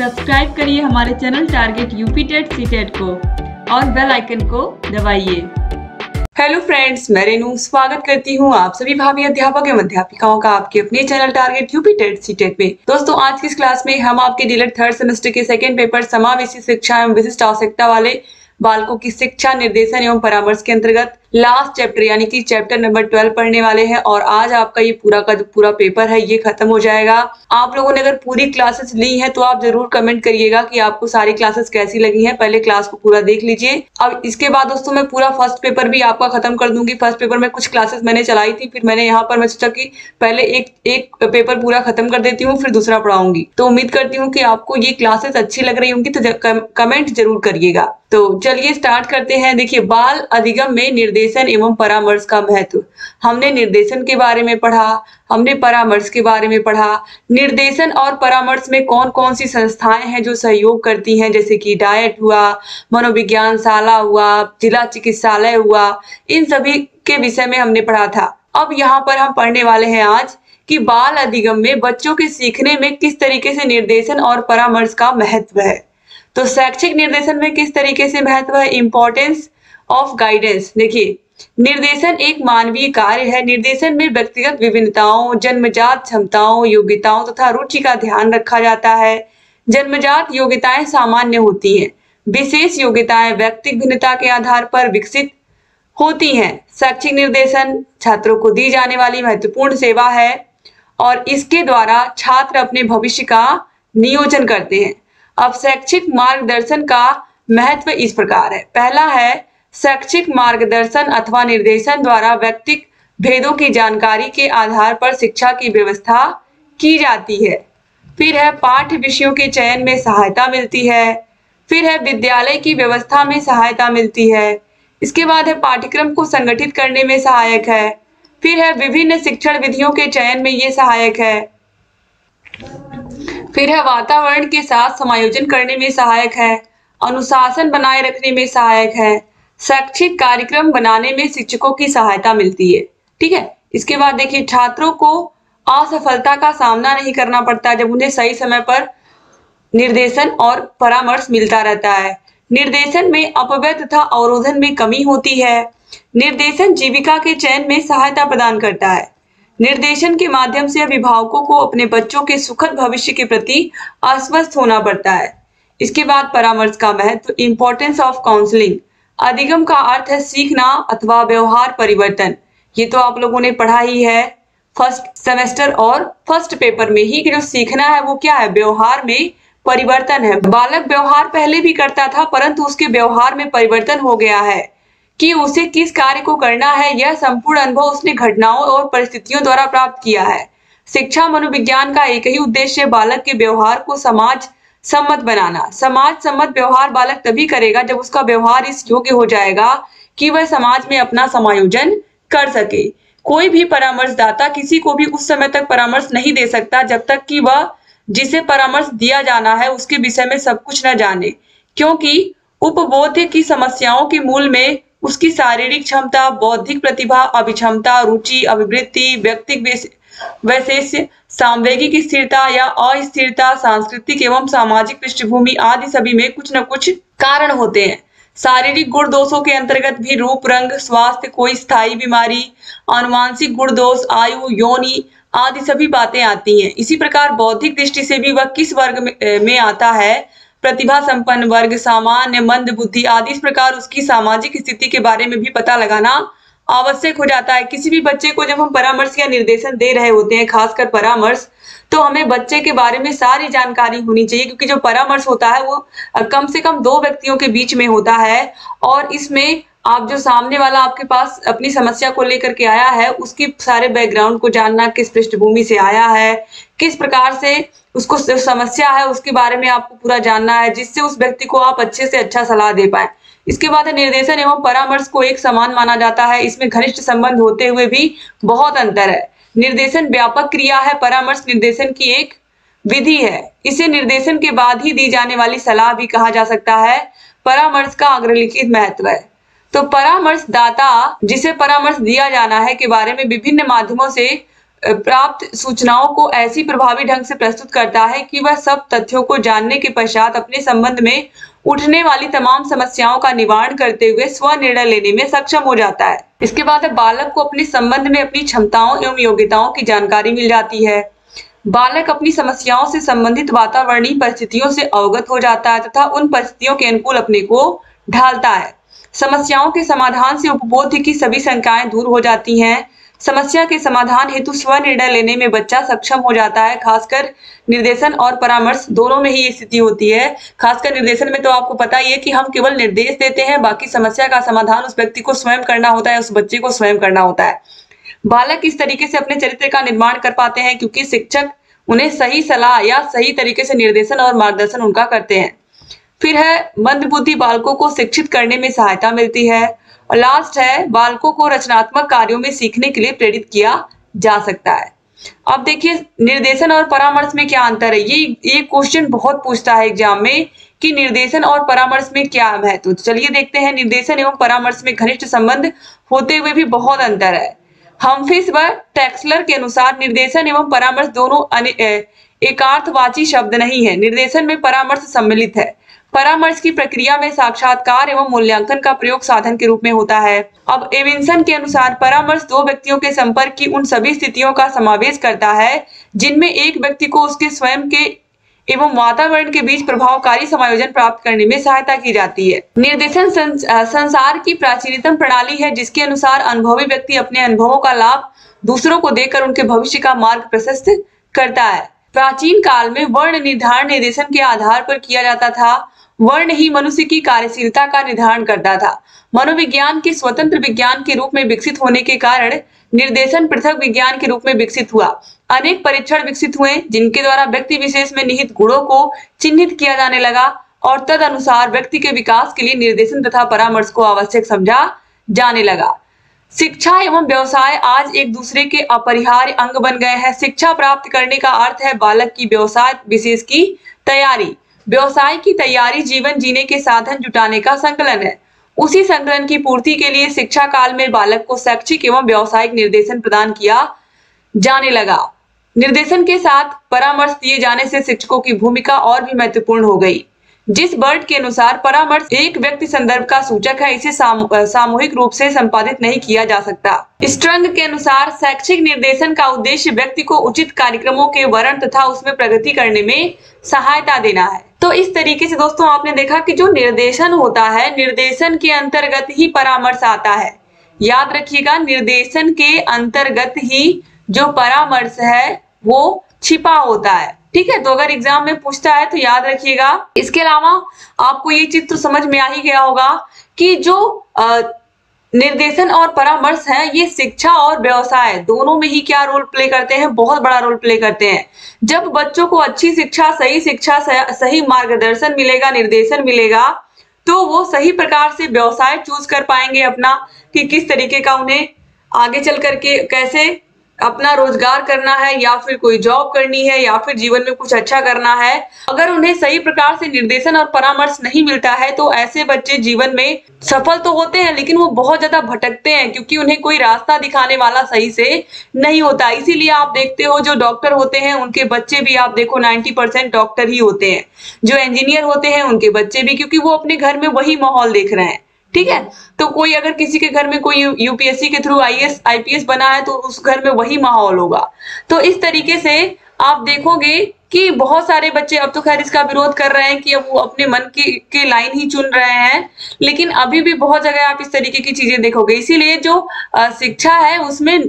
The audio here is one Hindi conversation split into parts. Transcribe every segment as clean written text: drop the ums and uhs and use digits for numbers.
सब्सक्राइब करिए हमारे channel target UP TET CTET को और बेल आइकन को दबाइए। हेलो फ्रेंड्स, मैं रेनू स्वागत करती हूँ आप सभी भावी अध्यापक एवं अध्यापिकाओं का आपके अपने channel target UP TET CTET में। दोस्तों, आज की इस क्लास में हम आपके डीएलएड थर्ड सेमेस्टर के सेकंड पेपर समावेशी शिक्षा एवं विशिष्ट आवश्यकता वाले बालकों की शिक्षा निर्देशन एवं परामर्श के अंतर्गत लास्ट चैप्टर यानी कि चैप्टर नंबर 12 पढ़ने वाले हैं। और आज आपका ये पूरा का जो पूरा पेपर है ये खत्म हो जाएगा। आप लोगों ने अगर पूरी क्लासेस ली हैं तो आप जरूर कमेंट करिएगा कि आपको सारी क्लासेस कैसी लगी हैं। पहले क्लास को पूरा देख लीजिए। अब इसके बाद दोस्तों मैं पूरा फर्स्ट पेपर भी आपका खत्म कर दूंगी। फर्स्ट पेपर में कुछ क्लासेस मैंने चलाई थी, फिर मैंने यहाँ पर मैं सोचा कि पहले एक पेपर पूरा खत्म कर देती हूँ, फिर दूसरा पढ़ाऊंगी। तो उम्मीद करती हूँ कि आपको ये क्लासेस अच्छी लग रही होंगी, तो कमेंट जरूर करिएगा। तो चलिए स्टार्ट करते हैं। देखिए, बाल अधिगम में निर्देशन एवं परामर्श का महत्व। हमने निर्देशन के बारे में पढ़ा, हमने परामर्श के बारे में पढ़ा। निर्देशन और परामर्श में कौन कौन सी संस्थाएं हैं जो सहयोग करती हैं, जैसे कि डाइट हुआ, मनोविज्ञान शाला हुआ, जिला चिकित्सालय हुआ, इन सभी के विषय में हमने पढ़ा था। अब यहाँ पर हम पढ़ने वाले हैं आज कि बाल अधिगम में बच्चों के सीखने में किस तरीके से निर्देशन और परामर्श का महत्व है। तो शैक्षिक निर्देशन में किस तरीके से महत्व है, इंपॉर्टेंस ऑफ गाइडेंस। देखिए, निर्देशन एक मानवीय कार्य है। निर्देशन में व्यक्तिगत विभिन्नताओं, जन्मजात क्षमताओं, योग्यताओं तथा रुचि का ध्यान रखा जाता है। जन्मजात योग्यताएं सामान्य होती हैं, विशेष योग्यताएं व्यक्तिगत भिन्नता के आधार पर विकसित होती हैं। शैक्षिक निर्देशन छात्रों को दी जाने वाली महत्वपूर्ण सेवा है और इसके द्वारा छात्र अपने भविष्य का नियोजन करते हैं। अब शैक्षिक मार्गदर्शन का महत्व इस प्रकार है। पहला है, शैक्षिक मार्गदर्शन अथवा निर्देशन द्वारा व्यक्तिगत भेदों की जानकारी के आधार पर शिक्षा की व्यवस्था की जाती है। फिर है, पाठ्य विषयों के चयन में सहायता मिलती है। फिर है, विद्यालय की व्यवस्था में सहायता मिलती है। इसके बाद है, पाठ्यक्रम को संगठित करने में सहायक है। फिर है, विभिन्न शिक्षण विधियों के चयन में ये सहायक है। फिर है, वातावरण के साथ समायोजन करने में सहायक है। अनुशासन बनाए रखने में सहायक है। शैक्षिक कार्यक्रम बनाने में शिक्षकों की सहायता मिलती है। ठीक है। इसके बाद देखिए, छात्रों को असफलता का सामना नहीं करना पड़ता जब उन्हें सही समय पर निर्देशन और परामर्श मिलता रहता है। निर्देशन में अपव्यय तथा अवरोधन में कमी होती है। निर्देशन जीविका के चयन में सहायता प्रदान करता है। निर्देशन के माध्यम से अभिभावकों को अपने बच्चों के सुखद भविष्य के प्रति आश्वस्त होना पड़ता है। इसके बाद परामर्श का महत्व, इंपॉर्टेंस ऑफ काउंसलिंग। अधिगम का अर्थ है सीखना अथवा व्यवहार परिवर्तन। ये तो आप लोगों ने पढ़ा ही है फर्स्ट सेमेस्टर और फर्स्ट पेपर में ही कि जो सीखना है वो क्या है, व्यवहार में परिवर्तन है। बालक व्यवहार पहले भी करता था परंतु उसके व्यवहार में परिवर्तन हो गया है कि उसे किस कार्य को करना है। यह संपूर्ण अनुभव उसने घटनाओं और परिस्थितियों द्वारा प्राप्त किया है। शिक्षा मनोविज्ञान का एक ही उद्देश्य बालक के व्यवहार को समाज सम्मत बनाना। समाज सम्मत व्यवहार बालक तभी करेगा जब उसका व्यवहार इस योग्य हो जाएगा कि वह समाज में अपना समायोजन कर सके। कोई भी परामर्शदाता किसी को भी उस समय तक परामर्श नहीं दे सकता जब तक कि वह जिसे परामर्श दिया जाना है उसके विषय में सब कुछ न जाने, क्योंकि उपबोध की समस्याओं के मूल में उसकी शारीरिक क्षमता, बौद्धिक प्रतिभा, अभिक्षमता, रुचि, अभिवृत्ति, व्यक्तिगत वैशेष्य, सामवेगिक स्थिरता या अस्थिरता, सांस्कृतिक एवं सामाजिक पृष्ठभूमि आदि सभी में कुछ न कुछ कारण होते हैं। शारीरिक गुण दोषों के अंतर्गत भी रूप, रंग, स्वास्थ्य, कोई स्थायी बीमारी, आनुवांशिक गुण दोष, आयु, योनि आदि सभी बातें आती हैं। इसी प्रकार बौद्धिक दृष्टि से भी वह किस वर्ग में आता है, प्रतिभा संपन्न वर्ग, सामान्य, मंद बुद्धि आदि। इस प्रकार उसकी सामाजिक स्थिति के बारे में भी पता लगाना आवश्यक हो जाता है। किसी भी बच्चे को जब हम परामर्श या निर्देशन दे रहे होते हैं, खासकर परामर्श, तो हमें बच्चे के बारे में सारी जानकारी होनी चाहिए, क्योंकि जो परामर्श होता है वो कम से कम दो व्यक्तियों के बीच में होता है और इसमें आप जो सामने वाला आपके पास अपनी समस्या को लेकर के आया है उसकी सारे बैकग्राउंड को जानना, किस पृष्ठभूमि से आया है, किस प्रकार से उसको समस्या है उसके बारे में आपको पूरा जानना है, जिससे उस व्यक्ति को आप अच्छे से अच्छा सलाह दे पाए। इसके बाद निर्देशन एवं परामर्श को एक समान माना जाता है। इसमें घनिष्ठ संबंध होते हुए भी बहुत अंतर है। निर्देशन व्यापक क्रिया है, परामर्श निर्देशन की एक विधि है। इसे निर्देशन के बाद ही दी जाने वाली सलाह भी कहा जा सकता है। परामर्श का अग्रलिखित महत्व है। तो परामर्शदाता जिसे परामर्श दिया जाना है के बारे में विभिन्न माध्यमों से प्राप्त सूचनाओं को ऐसी प्रभावी ढंग से प्रस्तुत करता है कि वह सब तथ्यों को जानने के पश्चात अपने संबंध में उठने वाली तमाम समस्याओं का निवारण करते हुए स्वनिर्णय लेने में सक्षम हो जाता है। इसके बाद बालक को अपने संबंध में अपनी क्षमताओं एवं योग्यताओं की जानकारी मिल जाती है। बालक अपनी समस्याओं से संबंधित वातावरणीय परिस्थितियों से अवगत हो जाता है तथा उन परिस्थितियों के अनुकूल अपने को ढालता है। समस्याओं के समाधान से उपबोध की सभी शंकाएं दूर हो जाती हैं। समस्या के समाधान हेतु स्वनिर्णय लेने में बच्चा सक्षम हो जाता है। खासकर निर्देशन और परामर्श दोनों में ही ये स्थिति होती है। खासकर निर्देशन में तो आपको पता ही है कि हम केवल निर्देश देते हैं, बाकी समस्या का समाधान उस व्यक्ति को स्वयं करना होता है, उस बच्चे को स्वयं करना होता है। बालक इस तरीके से अपने चरित्र का निर्माण कर पाते हैं क्योंकि शिक्षक उन्हें सही सलाह या सही तरीके से निर्देशन और मार्गदर्शन उनका करते हैं। फिर है मंदबुद्धि बालकों को शिक्षित करने में सहायता मिलती है। और लास्ट है बालकों को रचनात्मक कार्यों में सीखने के लिए प्रेरित किया जा सकता है। अब देखिए निर्देशन और परामर्श में क्या अंतर है। ये क्वेश्चन बहुत पूछता है एग्जाम में कि निर्देशन और परामर्श में क्या महत्व। तो चलिए देखते हैं। निर्देशन एवं परामर्श में घनिष्ठ संबंध होते हुए भी बहुत अंतर है। हम्फ्रीज व टेक्सलर के अनुसार निर्देशन एवं परामर्श दोनों एकार्थवाची शब्द नहीं है। निर्देशन में परामर्श सम्मिलित है। परामर्श की प्रक्रिया में साक्षात्कार एवं मूल्यांकन का प्रयोग साधन के रूप में होता है। अब एविंसन के अनुसार परामर्श दो व्यक्तियों के संपर्क की उन सभी स्थितियों का समावेश करता है जिनमें एक व्यक्ति को उसके स्वयं के एवं वातावरण के बीच प्रभावकारी समायोजन प्राप्त करने में सहायता की जाती है। निर्देशन संसार की प्राचीनतम प्रणाली है जिसके अनुसार अनुभवी व्यक्ति अपने अनुभवों का लाभ दूसरों को देकर उनके भविष्य का मार्ग प्रशस्त करता है। प्राचीन काल में वर्ण निर्धारण निर्देशन के आधार पर किया जाता था। वर्ण ही मनुष्य की कार्यशीलता का निर्धारण करता था। मनोविज्ञान के स्वतंत्र विज्ञान के रूप में विकसित होने के कारण निर्देशन पृथक विज्ञान के रूप में विकसित हुआ। अनेक परीक्षण विकसित हुए जिनके द्वारा व्यक्ति विशेष में निहित गुणों को चिन्हित किया जाने लगा और तद अनुसार व्यक्ति के विकास के लिए निर्देशन तथा परामर्श को आवश्यक समझा जाने लगा। शिक्षा एवं व्यवसाय आज एक दूसरे के अपरिहार्य अंग बन गए हैं। शिक्षा प्राप्त करने का अर्थ है बालक की व्यवसाय विशेष की तैयारी। व्यवसाय की तैयारी जीवन जीने के साधन जुटाने का संकलन है। उसी संकलन की पूर्ति के लिए शिक्षा काल में बालक को शैक्षिक एवं व्यावसायिक निर्देशन प्रदान किया जाने लगा। निर्देशन के साथ परामर्श दिए जाने से शिक्षकों की भूमिका और भी महत्वपूर्ण हो गई। जिस बर्ट के अनुसार परामर्श एक व्यक्ति संदर्भ का सूचक है, इसे सामूहिक रूप से संपादित नहीं किया जा सकता। स्ट्रंग के अनुसार शैक्षिक निर्देशन का उद्देश्य व्यक्ति को उचित कार्यक्रमों के वर्णन तथा उसमें प्रगति करने में सहायता देना है। तो इस तरीके से दोस्तों आपने देखा कि जो निर्देशन होता है, निर्देशन के अंतर्गत ही परामर्श आता है। याद रखिएगा, निर्देशन के अंतर्गत ही जो परामर्श है वो छिपा होता है। ठीक है, तो अगर एग्जाम में पूछता है तो याद रखिएगा। इसके अलावा आपको ये चीज तो समझ में आ ही गया होगा कि जो निर्देशन और परामर्श है ये शिक्षा और व्यवसाय दोनों में ही क्या रोल प्ले करते हैं, बहुत बड़ा रोल प्ले करते हैं। जब बच्चों को अच्छी शिक्षा, सही मार्गदर्शन मिलेगा, निर्देशन मिलेगा, तो वो सही प्रकार से व्यवसाय चूज कर पाएंगे अपना, कि किस तरीके का उन्हें आगे चल करके कैसे अपना रोजगार करना है या फिर कोई जॉब करनी है या फिर जीवन में कुछ अच्छा करना है। अगर उन्हें सही प्रकार से निर्देशन और परामर्श नहीं मिलता है तो ऐसे बच्चे जीवन में सफल तो होते हैं लेकिन वो बहुत ज्यादा भटकते हैं, क्योंकि उन्हें कोई रास्ता दिखाने वाला सही से नहीं होता। इसीलिए आप देखते हो जो डॉक्टर होते हैं उनके बच्चे भी आप देखो 90% डॉक्टर ही होते हैं। जो इंजीनियर होते हैं उनके बच्चे भी, क्योंकि वो अपने घर में वही माहौल देख रहे हैं। ठीक है, तो कोई अगर किसी के घर में कोई यूपीएससी के थ्रू आईएएस आईपीएस बना है तो उस घर में वही माहौल होगा। तो इस तरीके से आप देखोगे कि बहुत सारे बच्चे अब तो खैर इसका विरोध कर रहे हैं कि अब वो अपने मन की लाइन ही चुन रहे हैं, लेकिन अभी भी बहुत जगह आप इस तरीके की चीजें देखोगे। इसीलिए जो शिक्षा है उसमें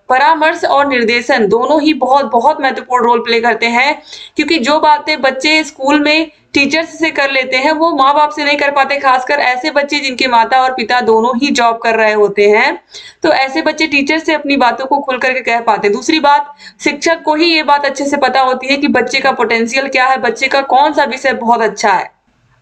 परामर्श और निर्देशन दोनों ही बहुत बहुत महत्वपूर्ण रोल प्ले करते हैं, क्योंकि जो बातें बच्चे स्कूल में टीचर्स से कर लेते हैं वो माँ बाप से नहीं कर पाते। खासकर ऐसे बच्चे जिनके माता और पिता दोनों ही जॉब कर रहे होते हैं, तो ऐसे बच्चे टीचर से अपनी बातों को खुल करके कह पाते हैं। दूसरी बात, शिक्षक को ही ये बात अच्छे से पता होती है कि बच्चे का पोटेंशियल क्या है, बच्चे का कौन सा विषय बहुत अच्छा है।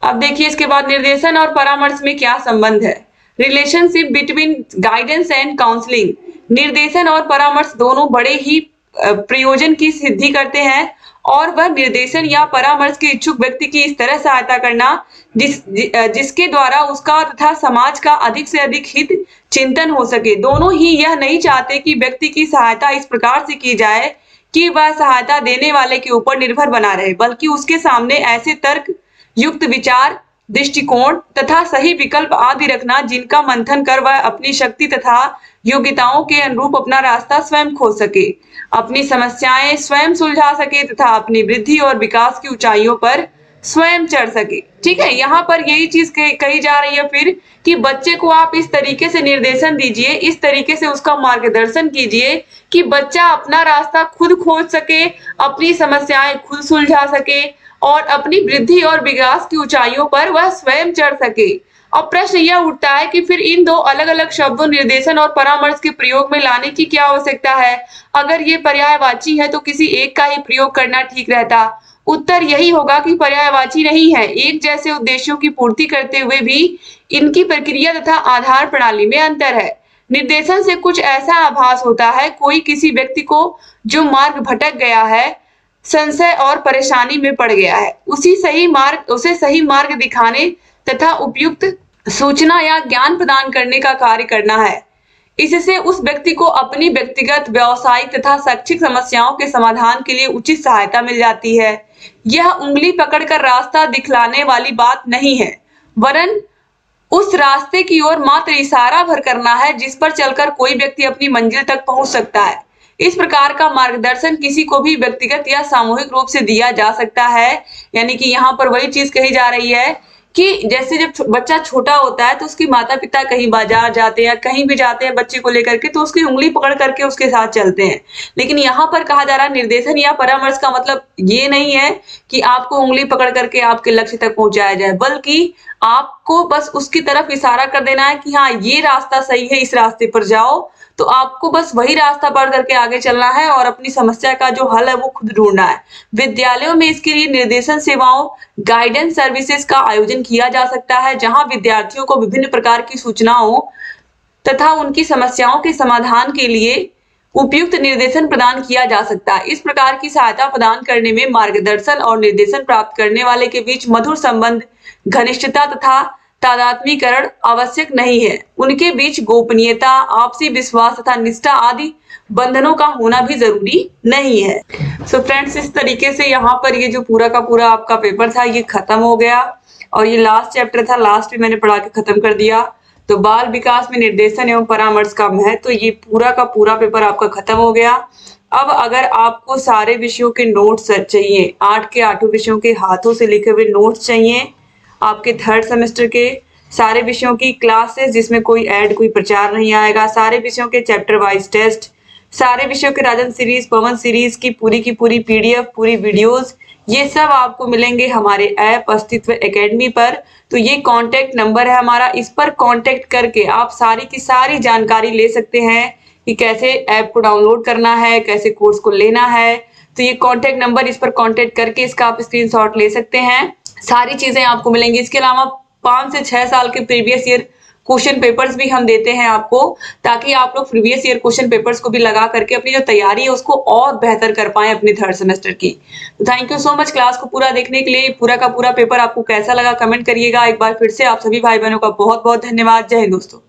अब देखिए इसके बाद निर्देशन और परामर्श में क्या संबंध है। Relationship between guidance and counselling. निर्देशन और परामर्श दोनों बड़े ही प्रयोजन की सिद्धि करते हैं और वह निर्देशन या परामर्श के इच्छुक व्यक्ति की इस तरह सहायता करना जिसके द्वारा उसका तथा समाज का अधिक से अधिक हित चिंतन हो सके। दोनों ही यह नहीं चाहते कि व्यक्ति की सहायता इस प्रकार से की जाए कि वह सहायता देने वाले के ऊपर निर्भर बना रहे, बल्कि उसके सामने ऐसे तर्क युक्त विचार, दृष्टिकोण तथा सही विकल्प आदि रखना जिनका मंथन कर वह अपनी शक्ति तथा योग्यताओं के अनुरूप अपना रास्ता स्वयं खोज सके, अपनी समस्याएं स्वयं सुलझा सके तथा अपनी वृद्धि और विकास की ऊंचाइयों पर स्वयं चढ़ सके। ठीक है, यहाँ पर यही चीज कही जा रही है फिर कि बच्चे को आप इस तरीके से निर्देशन दीजिए, इस तरीके से उसका मार्गदर्शन कीजिए कि बच्चा अपना रास्ता खुद खोज सके, अपनी समस्याएं खुद सुलझा सके और अपनी वृद्धि और विकास की ऊंचाइयों पर वह स्वयं चढ़ सके। अब प्रश्न यह उठता है कि फिर इन दो अलग अलग शब्दों निर्देशन और परामर्श के प्रयोग में लाने की क्या आवश्यकता है? अगर ये पर्यायवाची है तो किसी एक का ही प्रयोग करना ठीक रहता। उत्तर यही होगा कि पर्यायवाची नहीं है, एक जैसे उद्देश्यों की पूर्ति करते हुए भी इनकी प्रक्रिया तथा आधार प्रणाली में अंतर है। निर्देशन से कुछ ऐसा आभास होता है कोई किसी व्यक्ति को जो मार्ग भटक गया है, संशय और परेशानी में पड़ गया है, उसे सही मार्ग दिखाने तथा उपयुक्त सूचना या ज्ञान प्रदान करने का कार्य करना है। इससे उस व्यक्ति को अपनी व्यक्तिगत, व्यावसायिक तथा शैक्षिक समस्याओं के समाधान के लिए उचित सहायता मिल जाती है। यह उंगली पकड़कर रास्ता दिखलाने वाली बात नहीं है, वरन उस रास्ते की ओर मात्र इशारा भर करना है जिस पर चलकर कोई व्यक्ति अपनी मंजिल तक पहुंच सकता है। इस प्रकार का मार्गदर्शन किसी को भी व्यक्तिगत या सामूहिक रूप से दिया जा सकता है। यानी कि यहाँ पर वही चीज कही जा रही है कि जैसे जब बच्चा छोटा होता है तो उसके माता पिता कहीं बाजार जाते हैं, कहीं भी जाते हैं बच्चे को लेकर के, तो उसकी उंगली पकड़ करके उसके साथ चलते हैं। लेकिन यहाँ पर कहा जा रहा है निर्देशन या परामर्श का मतलब ये नहीं है कि आपको उंगली पकड़ करके आपके लक्ष्य तक पहुंचाया जाए, बल्कि आपको बस उसकी तरफ इशारा कर देना है कि हाँ ये रास्ता सही है, इस रास्ते पर जाओ। तो आपको बस वही रास्ता पढ़ करके आगे चलना है और अपनी समस्या का जो हल है वो खुद ढूंढना है। विद्यालयों में इसके लिए निर्देशन सेवाओं, गाइडेंस सर्विसेज का आयोजन किया जा सकता है, जहां विद्यार्थियों को विभिन्न प्रकार की सूचनाओं तथा उनकी समस्याओं के समाधान के लिए उपयुक्त निर्देशन प्रदान किया जा सकता है। इस प्रकार की सहायता प्रदान करने में मार्गदर्शन और निर्देशन प्राप्त करने वाले के बीच मधुर संबंध, घनिष्ठता तथा तादात्मीकरण आवश्यक नहीं है। उनके बीच गोपनीयता, आपसी विश्वास तथा निष्ठा आदि बंधनों का होना भी जरूरी नहीं है। सो फ्रेंड्स, इस तरीके से यहाँ पर ये जो पूरा का पूरा आपका पेपर था ये खत्म हो गया और ये लास्ट चैप्टर था, लास्ट में मैंने पढ़ा के खत्म कर दिया। तो बाल विकास में निर्देशन एवं परामर्श का महत्व, तो ये पूरा का पूरा पेपर आपका खत्म हो गया। अब अगर आपको सारे विषयों के नोट्स चाहिए, 8 के 8 विषयों के हाथों से लिखे हुए नोट्स चाहिए, आपके 3rd सेमेस्टर के सारे विषयों की क्लासेस जिसमें कोई ऐड, कोई प्रचार नहीं आएगा, सारे विषयों के चैप्टर वाइज टेस्ट, सारे विषयों के राजन सीरीज, पवन सीरीज की पूरी पीडीएफ, पूरी वीडियोस, ये सब आपको मिलेंगे हमारे ऐप अस्तित्व एकेडमी पर। तो ये कांटेक्ट नंबर है हमारा, इस पर कांटेक्ट करके आप सारी की सारी जानकारी ले सकते हैं कि कैसे ऐप को डाउनलोड करना है, कैसे कोर्स को लेना है। तो ये कांटेक्ट नंबर, इस पर कांटेक्ट करके इसका आप स्क्रीनशॉट ले सकते हैं, सारी चीजें आपको मिलेंगी। इसके अलावा 5 से 6 साल के प्रीवियस ईयर क्वेश्चन पेपर्स भी हम देते हैं आपको, ताकि आप लोग प्रीवियस ईयर क्वेश्चन पेपर्स को भी लगा करके अपनी जो तैयारी है उसको और बेहतर कर पाए अपने 3rd सेमेस्टर की। तो thank you so much class को पूरा देखने के लिए। पूरा का पूरा पेपर आपको कैसा लगा कमेंट करिएगा। एक बार फिर से आप सभी भाई बहनों का बहुत बहुत धन्यवाद। जय हिंद दोस्तों।